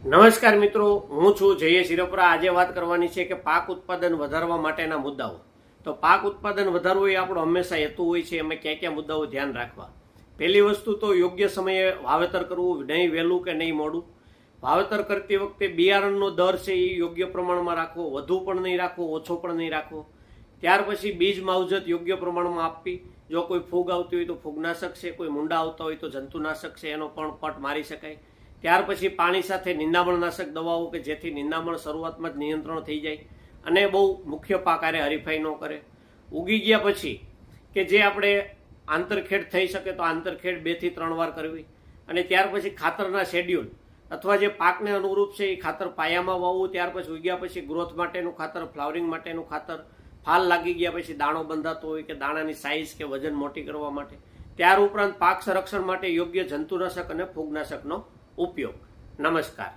નમસ્કાર મિત્રો, હું છું જયેશ હિરોપરા। આજે વાત કરવાની છે કે પાક ઉત્પાદન વધારવા માટેના મુદ્દાઓ। તો પાક ઉત્પાદન વધારવું એ આપણો હંમેશા હેતુ હોય છે। અમે કયા કયા મુદ્દાઓ ધ્યાન રાખવા? પહેલી વસ્તુ તો યોગ્ય સમયે વાવેતર કરવું, નહીં વહેલું કે નહીં મોડું। વાવેતર કરતી વખતે બિયારણનો દર છે એ યોગ્ય પ્રમાણમાં રાખવો, વધુ પણ નહીં રાખવો, ઓછો પણ નહીં રાખવો। ત્યાર પછી બીજ માવજત યોગ્ય પ્રમાણમાં આપવી। જો કોઈ ફૂગ આવતી હોય તો ફૂગનાશક છે, કોઈ મૂંડા આવતા હોય તો જંતુનાશક છે, એનો પણ પટ મારી શકાય। ત્યાર પછી પાણી સાથે નિંદામણનાશક દવાઓ કે જેથી નિંદામણ શરૂઆતમાં જ નિયંત્રણ થઈ જાય અને બહુ મુખ્ય પાક હારે હરીફાઈ ન કરે। ઉગી ગયા પછી કે જે આપણે આંતરખેડ થઈ શકે તો આંતરખેડ 2 થી 3 વાર કરવી। અને ત્યાર પછી ખાતરના શેડ્યુલ અથવા જે પાકને અનુરૂપ છે એ ખાતર પાયામાં વાવવું। ત્યાર પછી ઉગ્યા પછી ગ્રોથ માટેનું ખાતર, ફ્લાવરિંગ માટેનું ખાતર, ફાલ લાગી ગયા પછી દાણો બંધાતો હોય કે દાણાની સાઇઝ કે વજન મોટી કરવા માટે। ત્યાર ઉપરાંત પાક સંરક્ષણ માટે યોગ્ય જંતુનાશક અને ફૂગનાશકનો ઉપયોગ। નમસ્કાર।